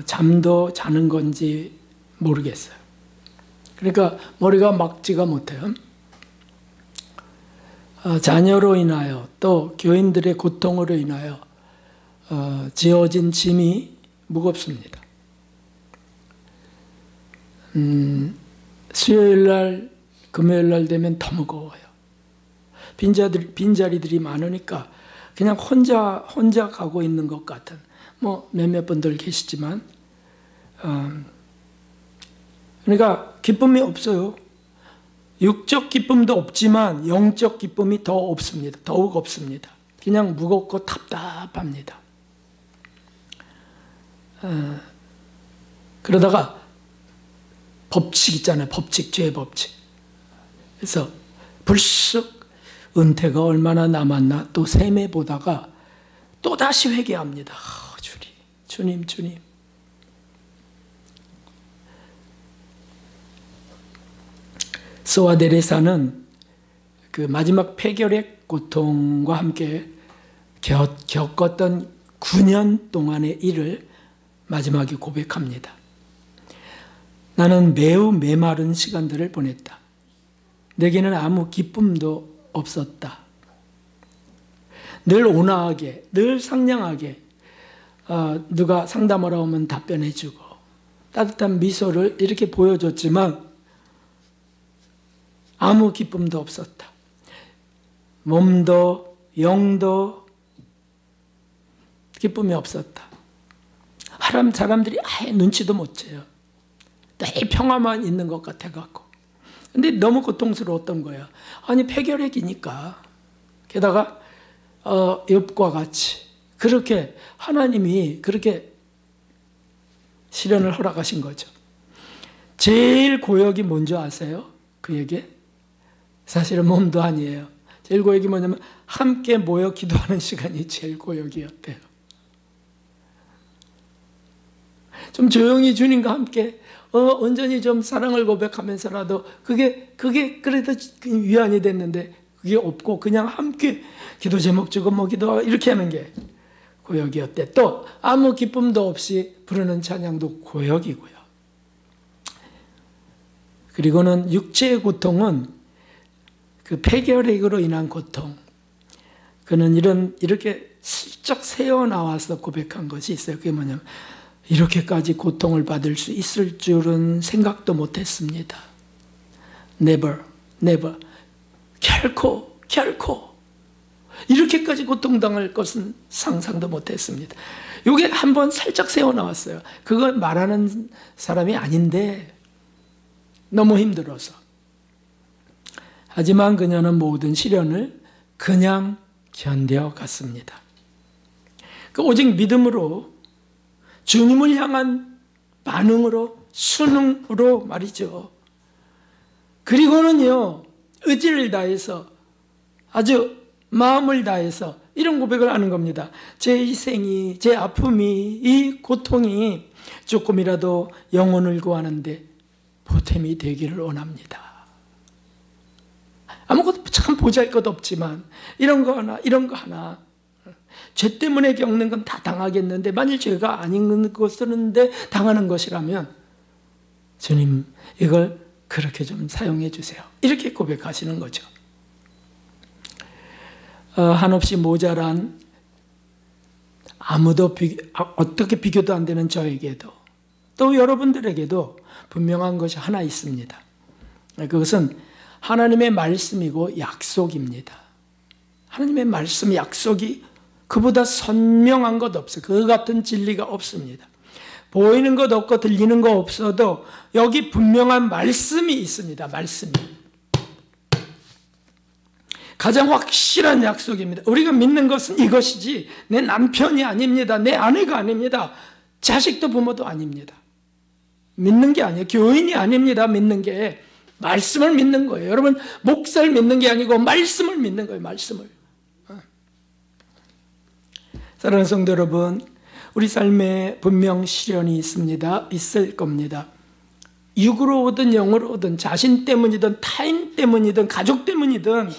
잠도 자는 건지 모르겠어요. 그러니까 머리가 막지가 못해요. 자녀로 인하여 또 교인들의 고통으로 인하여 지어진 짐이 무겁습니다. 수요일날 금요일날 되면 더 무거워요. 빈자리들이 많으니까 그냥 혼자 가고 있는 것 같은 뭐 몇몇 분들 계시지만 그러니까 기쁨이 없어요. 육적 기쁨도 없지만 영적 기쁨이 더 없습니다. 더욱 없습니다. 그냥 무겁고 답답합니다. 그러다가 법칙 있잖아요. 법칙, 죄 법칙. 그래서 불쑥 은퇴가 얼마나 남았나 또 셈해 보다가 또 다시 회개합니다. 주님. 소아데레사는 그 마지막 폐결핵 고통과 함께 겪었던 9년 동안의 일을 마지막에 고백합니다. 나는 매우 메마른 시간들을 보냈다. 내게는 아무 기쁨도 없었다. 늘 온화하게, 늘 상냥하게 누가 상담하러 오면 답변해주고 따뜻한 미소를 이렇게 보여줬지만 아무 기쁨도 없었다. 몸도 영도 기쁨이 없었다. 사람들이 아예 눈치도 못 채요. 늘 평화만 있는 것 같아갖고. 근데 너무 고통스러웠던 거야. 아니 폐결핵이니까. 게다가 욥과 같이 그렇게 하나님이 그렇게 시련을 허락하신 거죠. 제일 고역이 뭔지 아세요? 그에게? 사실은 몸도 아니에요. 제일 고역이 뭐냐면 함께 모여 기도하는 시간이 제일 고역이었대요. 좀 조용히 주님과 함께 온전히 좀 사랑을 고백하면서라도 그게 그래도 위안이 됐는데 그게 없고 그냥 함께 기도 제목 주고 뭐 기도하고 이렇게 하는 게 고역이었대. 또 아무 기쁨도 없이 부르는 찬양도 고역이고요. 그리고는 육체의 고통은 그 폐결핵으로 인한 고통. 그는 이렇게 슬쩍 새어나와서 고백한 것이 있어요. 그게 뭐냐면 이렇게까지 고통을 받을 수 있을 줄은 생각도 못했습니다. Never, never. 결코 이렇게까지 고통당할 것은 상상도 못했습니다. 이게 한번 살짝 새어나왔어요. 그걸 말하는 사람이 아닌데 너무 힘들어서. 하지만 그녀는 모든 시련을 그냥 견뎌갔습니다. 오직 믿음으로 주님을 향한 반응으로 순응으로 말이죠. 그리고는요 의지를 다해서 아주 마음을 다해서 이런 고백을 하는 겁니다. 제 희생이, 제 아픔이, 이 고통이 조금이라도 영혼을 구하는데 보탬이 되기를 원합니다. 아무것도 참 보잘것 없지만 이런 거 하나 죄 때문에 겪는 건 다 당하겠는데 만일 죄가 아닌 것이었는데 당하는 것이라면 주님 이걸 그렇게 좀 사용해 주세요. 이렇게 고백하시는 거죠. 한없이 모자란 아무도 어떻게 비교도 안 되는 저에게도 또 여러분들에게도 분명한 것이 하나 있습니다. 그것은 하나님의 말씀이고 약속입니다. 하나님의 말씀 약속이 그보다 선명한 것 없어요. 그 같은 진리가 없습니다. 보이는 것 없고 들리는 것 없어도 여기 분명한 말씀이 있습니다. 말씀이. 가장 확실한 약속입니다. 우리가 믿는 것은 이것이지 내 남편이 아닙니다. 내 아내가 아닙니다. 자식도 부모도 아닙니다. 믿는 게 아니에요. 교인이 아닙니다. 믿는 게. 말씀을 믿는 거예요. 여러분 목사를 믿는 게 아니고 말씀을 믿는 거예요. 말씀을. 사랑하는 성도 여러분, 우리 삶에 분명 시련이 있습니다. 있을 겁니다. 육으로 오든 영으로 오든 자신 때문이든 타인 때문이든 가족 때문이든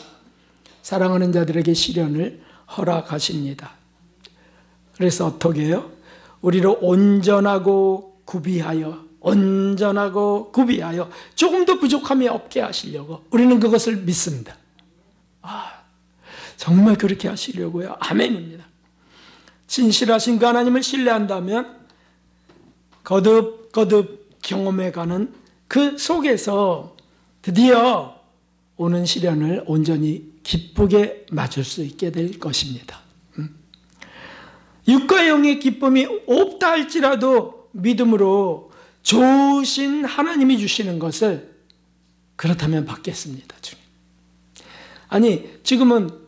사랑하는 자들에게 시련을 허락하십니다. 그래서 어떻게 해요? 우리를 온전하고 구비하여 조금도 부족함이 없게 하시려고 우리는 그것을 믿습니다. 정말 그렇게 하시려고요. 아멘입니다. 진실하신 그 하나님을 신뢰한다면 거듭 경험해가는 그 속에서 드디어 오는 시련을 온전히 기쁘게 맞을 수 있게 될 것입니다. 육과 영의 기쁨이 없다 할지라도 믿음으로 좋으신 하나님이 주시는 것을 그렇다면 받겠습니다. 주님. 아니 지금은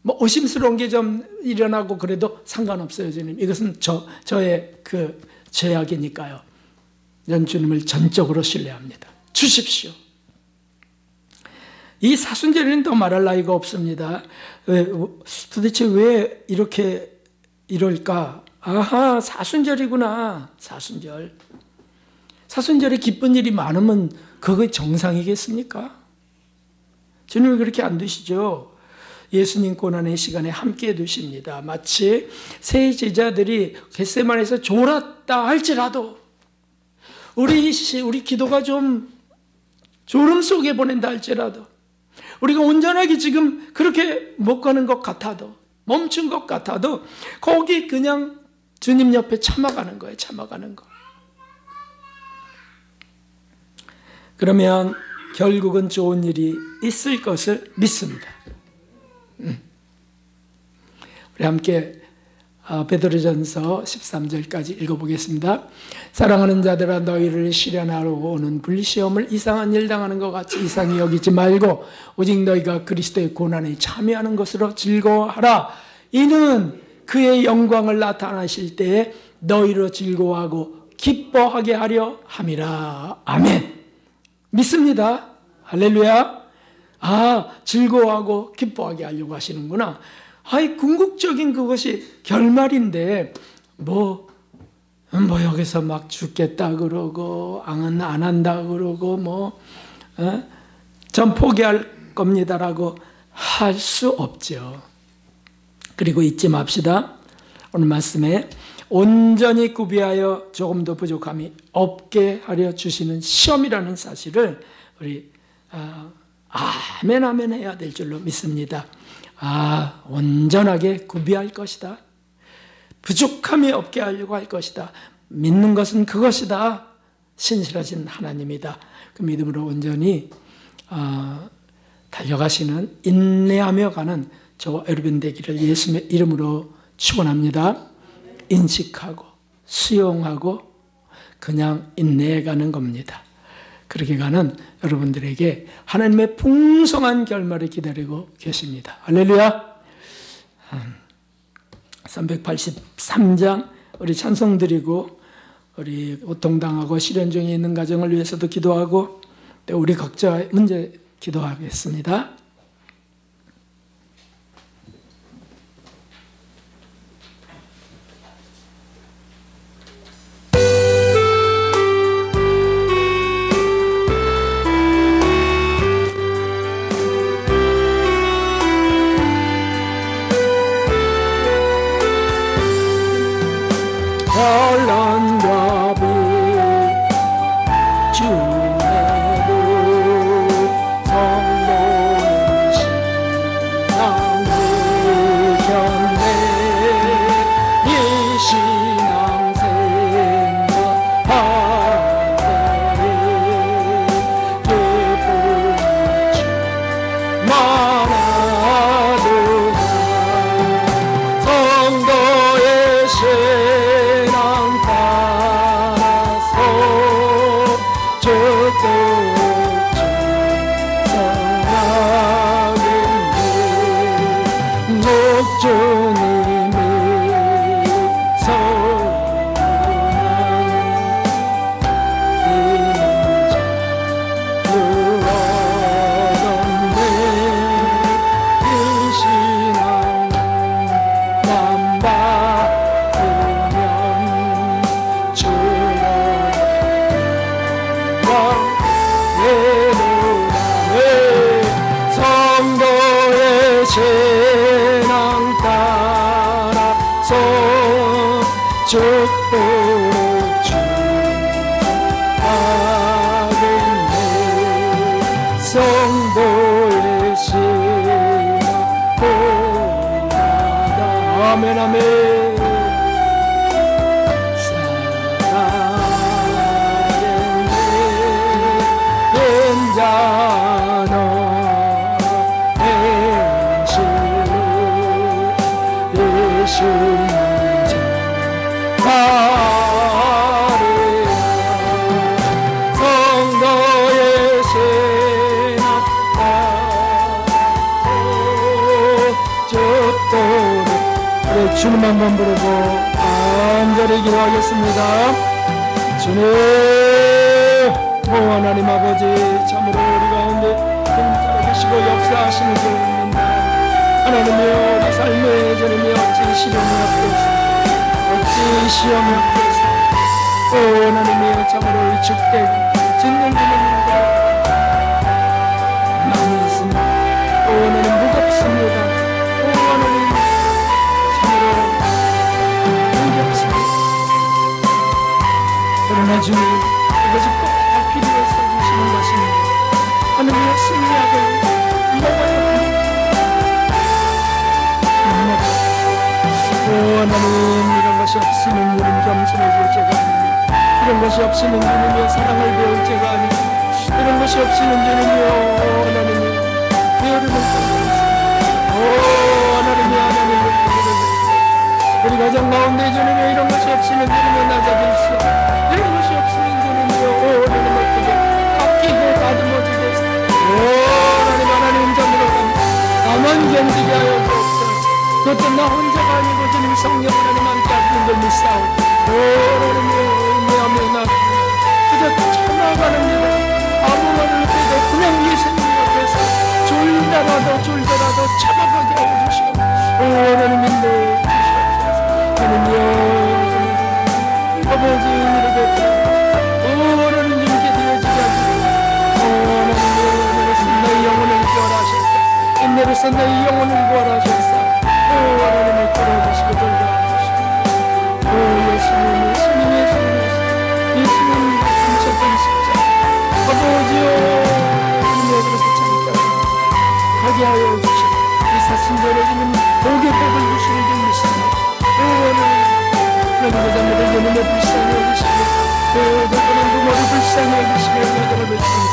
뭐 의심스러운 게 좀 일어나고 그래도 상관없어요. 주님. 이것은 저의 그 죄악이니까요. 전 주님을 전적으로 신뢰합니다. 주십시오. 이 사순절에는 더 말할 나위가 없습니다. 도대체 왜 이럴까? 아하, 사순절이구나. 사순절에 기쁜 일이 많으면 그게 정상이겠습니까? 주님은 그렇게 안 되시죠. 예수님 고난의 시간에 함께 두십니다. 마치 세 제자들이 겟세마네에서 졸았다 할지라도 우리 기도가 좀 졸음 속에 보낸다 할지라도 우리가 온전하게 지금 그렇게 못 가는 것 같아도 멈춘 것 같아도 거기 그냥 주님 옆에 참아가는 거예요. 참아가는 거. 그러면 결국은 좋은 일이 있을 것을 믿습니다. 우리 함께 베드로전서 13절까지 읽어보겠습니다. 사랑하는 자들아 너희를 시련하러 오는 불시험을 이상한 일 당하는 것 같이 이상히 여기지 말고 오직 너희가 그리스도의 고난에 참여하는 것으로 즐거워하라. 이는 그의 영광을 나타나실 때에 너희로 즐거워하고 기뻐하게 하려 함이라. 아멘. 믿습니다. 할렐루야. 즐거워하고 기뻐하게 하려고 하시는구나. 궁극적인 그것이 결말인데 여기서 막 죽겠다 그러고 안 한다 그러고 전 포기할 겁니다라고 할 수 없죠. 그리고 잊지 맙시다. 오늘 말씀에 온전히 구비하여 조금도 부족함이 없게 하려 주시는 시험이라는 사실을 우리 아멘 아멘 해야 될 줄로 믿습니다. 온전하게 구비할 것이다. 부족함이 없게 하려고 할 것이다. 믿는 것은 그것이다. 신실하신 하나님이다. 그 믿음으로 온전히 달려가시는, 인내하며 가는 저와 여러분 되기를 예수님의 이름으로 축원합니다. 인식하고 수용하고 그냥 인내해가는 겁니다. 그렇게 가는 여러분들에게 하나님의 풍성한 결말을 기다리고 계십니다. 할렐루야. 383장 우리 찬송 드리고 우리 고통당하고 실현 중에 있는 가정을 위해서도 기도하고 또 우리 각자의 문제 기도하겠습니다. 결론과 빛 주에도 성도는 신앙 부셨네. 이 신앙 생활할 때에 기쁨이 충만하도다. 성도의 신앙 따라서 죽고 충성하겠네. 목주님이 신앙 따라서 죽도록 충성하겠네. 성도의 신앙 보이다. 아멘 아멘. 사랑했네 인자너 예수님 바르라. 성도의 신앙 따라서 죽도록. 그래 주님 한번 부르고 간절히 기도하겠습니다. 주님, 하나님 아버지, 참으로 우리 가운데 살아계시고 역사하시는 주님입니다. 하나님이여, 우리 삶의 주님이 어찌 시련이 없겠어, 어찌 시험이 없겠어. 오 하나님이여, 참으로 위축되고 짓는 주님입니다. 많이 있습니다. 오 하나님 무겁습니다. 오 하나님 참으로 무겁습니다. 그러나 주님, 이것이 꼭 다 필요해서 주시는 것입니다. 하나님이여, 승리하고 이겨봐야 합니다. 오 하나님, 이런 것이 없으면 주님 겸손해질 제가 아닙니다. 이런 것이 없으면 주님이여 사랑을 배울 제가 아닙니다. 이런 것이 없으면 주님이여 하나님이여 배우려는 오 하나님이여 하나님이여 우리 가정 가운데 주님이여 이런 것이 없으면 주님이여 낮아질 수 이런 것이 없으면 주님이여 오 하나님 어떻게 깎이고 다듬어지겠어. 오 하나님 잠으로 나만 견디게 하여 주옵소서. 그것도 나 혼자가 아니고 주님 성령 하나님 함께 하시는 걸 믿사오. 오 하나님이여 인내하며 그저 참아가는 일을 아무 말을 해도 그냥 예수님 옆에서 졸더라도 참아가게 하여 주시고 하나님 인도해 주시옵소서. 하나님이여 아버지 이르게 하나님 주님께 드려지게 하시고 하나님이여 너희 영혼을 구원하셨다. 인내로서 너희 영혼을 구원하셨다. 하나님을 끌어주시고 돌려주시고 예수님 참쳤던 십자가 아버지여 하나님의 그렇게 참게 하게 하여 주시고 이 사순절에는 복의 복을 주시는 줄 믿습니다. 하나님 자녀들 예민에 불쌍히 여기시고 저들은 부모를 불쌍히 여기시며 너희들을 외치니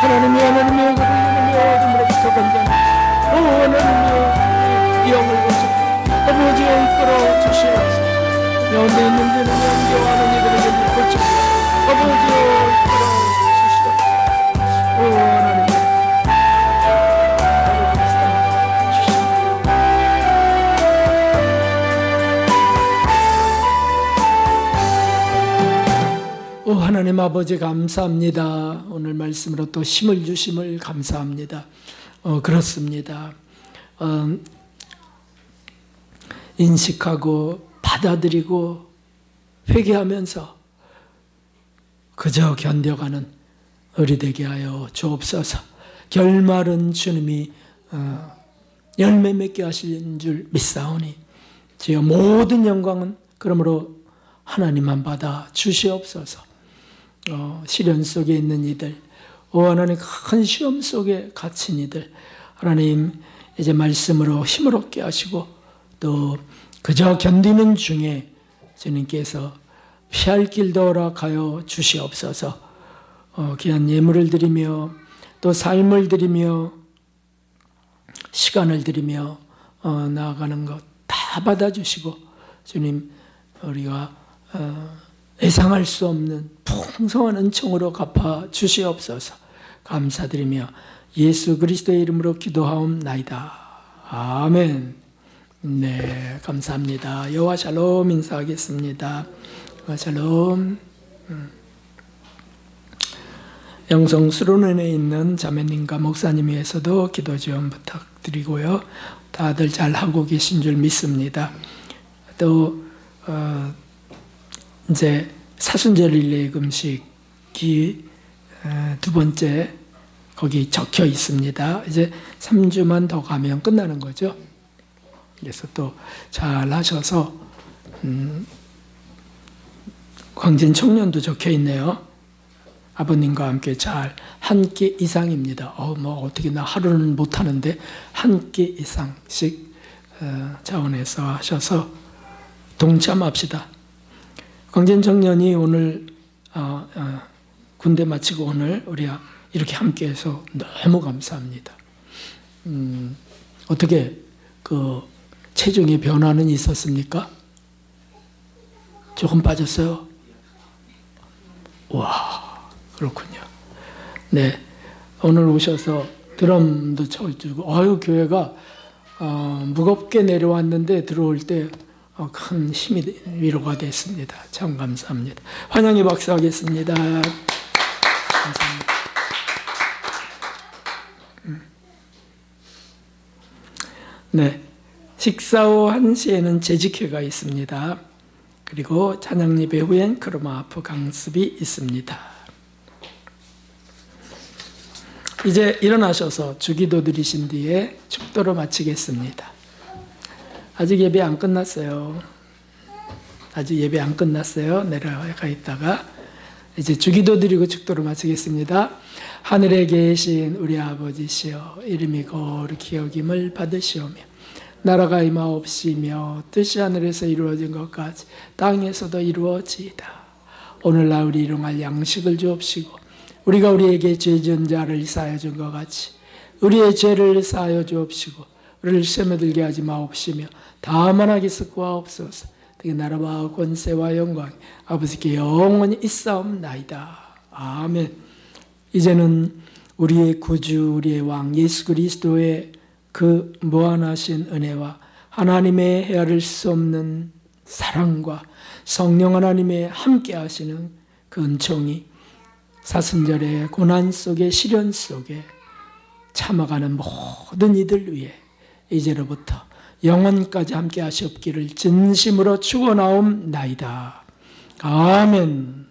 하나님의 그를 이름의 어둠으로부터 건져내시고 하나님의 영을 보시고 아버지여 이끌어 주시옵소서. 영혼에 있는 데는 영교하는 이들에게 물고쳐 아버지여 이끌어 주시옵소서. 하나님 하나님 아버지 감사합니다. 오늘 말씀으로 또 힘을 주심을 감사합니다. 그렇습니다. 인식하고 받아들이고 회개하면서 그저 견뎌가는 우리 되게 하여 주옵소서. 결말은 주님이 열매 맺게 하시는 줄 믿사오니 주여 모든 영광은 그러므로 하나님만 받아 주시옵소서. 시련 속에 있는 이들, 하나님 큰 시험 속에 갇힌 이들, 하나님 이제 말씀으로 힘을 얻게 하시고 또 그저 견디는 중에 주님께서 피할 길도 허락하여 주시옵소서. 귀한 예물을 드리며 또 삶을 드리며 시간을 드리며 나아가는 것 다 받아주시고 주님 우리가 예상할 수 없는 풍성한 은총으로 갚아 주시옵소서. 감사드리며 예수 그리스도의 이름으로 기도하옵나이다. 아멘. 네, 감사합니다. 여호와 샬롬 인사하겠습니다. 여호와 샬롬. 영성 수련원에 있는 자매님과 목사님 위해서도 기도 지원 부탁드리고요. 다들 잘 하고 계신 줄 믿습니다. 또 이제 사순절 릴레이 금식이 두 번째 거기 적혀 있습니다. 이제 3주만 더 가면 끝나는 거죠. 그래서 또 잘 하셔서 광진 청년도 적혀 있네요. 아버님과 함께 잘 한 끼 이상입니다. 뭐 어떻게 나 하루는 못 하는데 한 끼 이상씩 차원에서 하셔서 동참합시다. 광진 청년이 오늘 군대 마치고 오늘 우리가 이렇게 함께해서 너무 감사합니다. 어떻게 그 체중의 변화는 있었습니까? 조금 빠졌어요? 와, 그렇군요. 네, 오늘 오셔서 드럼도 쳐주고, 교회가 무겁게 내려왔는데 들어올 때 큰 힘이 위로가 됐습니다. 참 감사합니다. 환영의 박수 하겠습니다. 감사합니다. 네, 식사 후 1시에는 재직회가 있습니다. 그리고 찬양 예배 후엔 크로마프 강습이 있습니다. 이제 일어나셔서 주기도 드리신 뒤에 축도로 마치겠습니다. 아직 예배 안 끝났어요. 내려가 있다가 이제 주기도 드리고 축도로 마치겠습니다. 하늘에 계신 우리 아버지시여, 이름이 거룩히 여김을 받으시오며 나라가 임하옵시며 뜻이 하늘에서 이루어진 것 같이 땅에서도 이루어지이다. 오늘날 우리 일용할 양식을 주옵시고 우리가 우리에게 죄 지은 자를 사하여 준 것 같이 우리의 죄를 사하여 주옵시고 우리를 시험에 들게 하지 마옵시며 다만 하기서 구하옵소서. 되게 나라와 권세와 영광 아버지께 영원히 있사옵나이다. 아멘. 이제는 우리의 구주 우리의 왕 예수 그리스도의 그 무한하신 은혜와 하나님의 헤아릴 수 없는 사랑과 성령 하나님의 함께 하시는 그 은총이 사순절의 고난 속에 시련 속에 참아가는 모든 이들 위해 이제로부터 영원까지 함께 하시옵기를 진심으로 축원하옵나이다. 아멘.